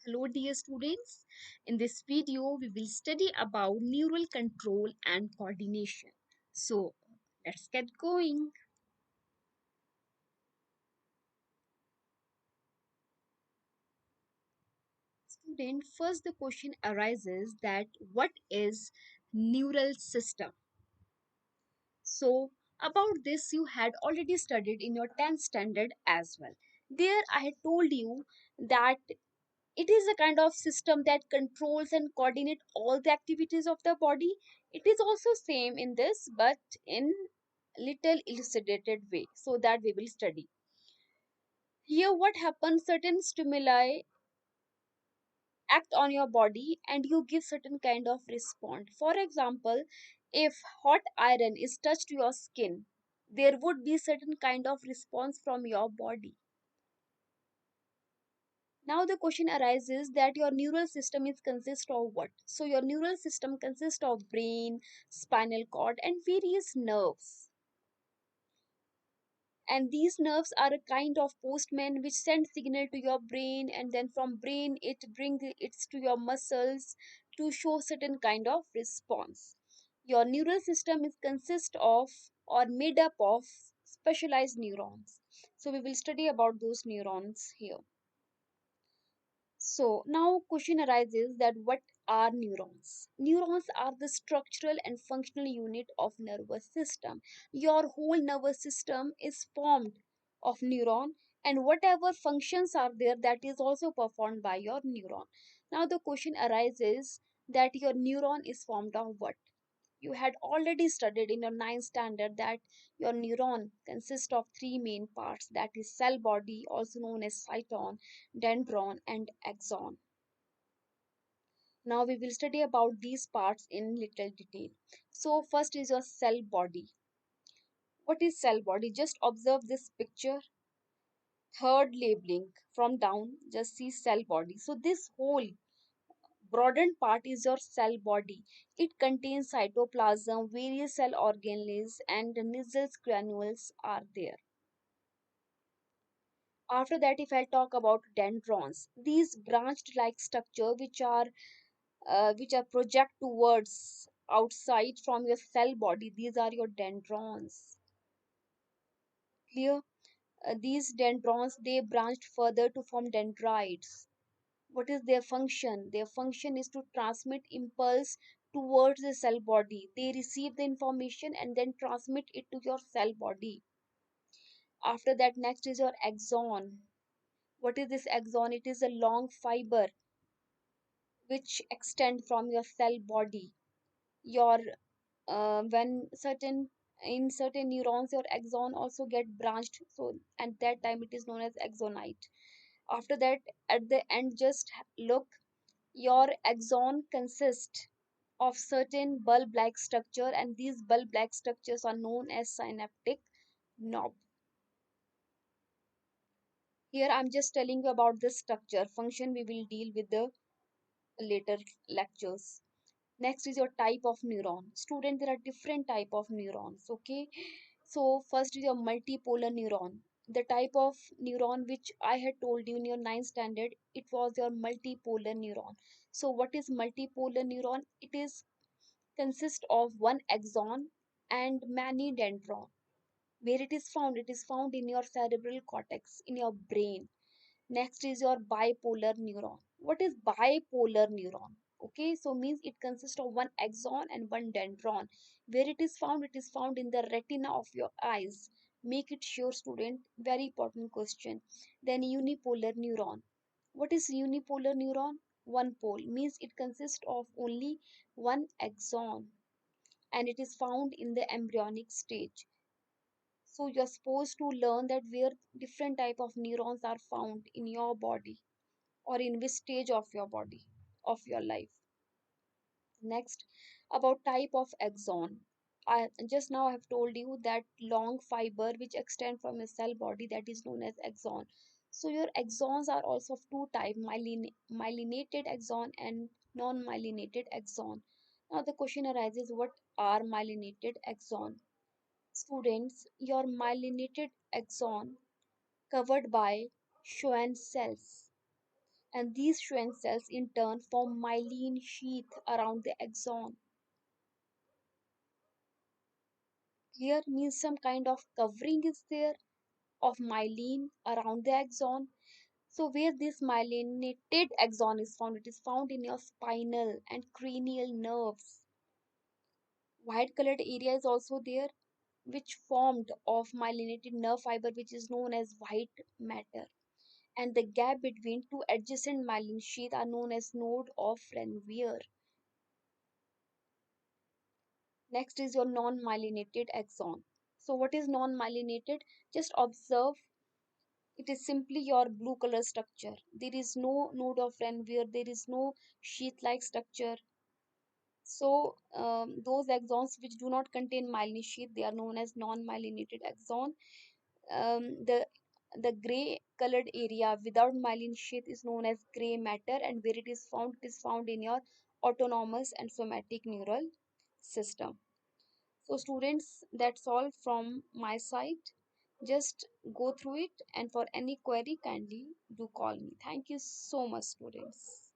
Hello dear students. In this video we will study about neural control and coordination. So let's get going. Student, first the question arises that what is neural system? So about this you had already studied in your 10th standard as well. There I had told you that it is a kind of system that controls and coordinate all the activities of the body. It is also same in this but in little elucidated way, so that we will study here what happens. Certain stimuli act on your body and you give certain kind of response. For example, if hot iron is touched to your skin, there would be certain kind of response from your body. Now the question arises that your neural system is consist of what? So your neural system consists of brain, spinal cord and various nerves. And these nerves are a kind of postman which send signal to your brain, and then from brain it brings it to your muscles to show certain kind of response. Your neural system is consist of or made up of specialized neurons. So we will study about those neurons here. So now question arises that what are neurons? Neurons are the structural and functional unit of nervous system. Your whole nervous system is formed of neuron, and whatever functions are there, that is also performed by your neuron. Now the question arises that your neuron is formed of what? You had already studied in your ninth standard that your neuron consists of three main parts, that is cell body, also known as cyton, dendron and axon. Now we will study about these parts in little detail. So first is your cell body. What is cell body? Just observe this picture. Third labeling from down, just see cell body. So this whole broadened part is your cell body. It contains cytoplasm, various cell organelles, and the Nissl granules are there. After that, if I talk about dendrons, these branched like structure which are project towards outside from your cell body, these are your dendrons. Clear? These dendrons, they branched further to form dendrites. What is their function? Their function is to transmit impulse towards the cell body. They receive the information and then transmit it to your cell body. After that, next is your axon. What is this axon? It is a long fiber which extend from your cell body. Your when certain in certain neurons your axon also get branched, so at that time it is known as axonite. After that, at the end, just look, your axon consists of certain bulb like structure, and these bulb like structures are known as synaptic knob. Here I'm just telling you about this structure. Function we will deal with the later lectures. Next is your type of neuron. Student, there are different type of neurons, okay? So first is your multipolar neuron. The type of neuron which I had told you in your ninth standard, it was your multipolar neuron. So what is multipolar neuron? It is consist of one axon and many dendron. Where it is found? It is found in your cerebral cortex, in your brain. Next is your bipolar neuron. What is bipolar neuron? Okay, so means it consists of one axon and one dendron. Where it is found? It is found in the retina of your eyes. Make it sure, student. Very important question. Then unipolar neuron. What is unipolar neuron? One pole, means it consists of only one axon and it is found in the embryonic stage. So you're supposed to learn that where different type of neurons are found in your body or in which stage of your body of your life. Next, about type of axon. I just now I have told you that long fiber which extend from a cell body, that is known as axon. So your axons are also of two type, myelinated axon and non-myelinated axon. Now the question arises, what are myelinated axon? Students, your myelinated axon covered by Schwann cells. And these Schwann cells in turn form myelin sheath around the axon. Here means some kind of covering is there of myelin around the axon. So where this myelinated axon is found, it is found in your spinal and cranial nerves. White colored area is also there, which formed of myelinated nerve fiber, which is known as white matter. And the gap between two adjacent myelin sheath are known as node of Ranvier. Next is your non-myelinated axon. So what is non-myelinated? Just observe, it is simply your blue color structure. There is no node of Ranvier, there is no sheath-like structure. So those axons which do not contain myelin sheath, they are known as non-myelinated axon. The gray colored area without myelin sheath is known as gray matter, and where it is found in your autonomous and somatic neural system. So students, that's all from my side. Just go through it, and for any query kindly do call me. Thank you so much, students.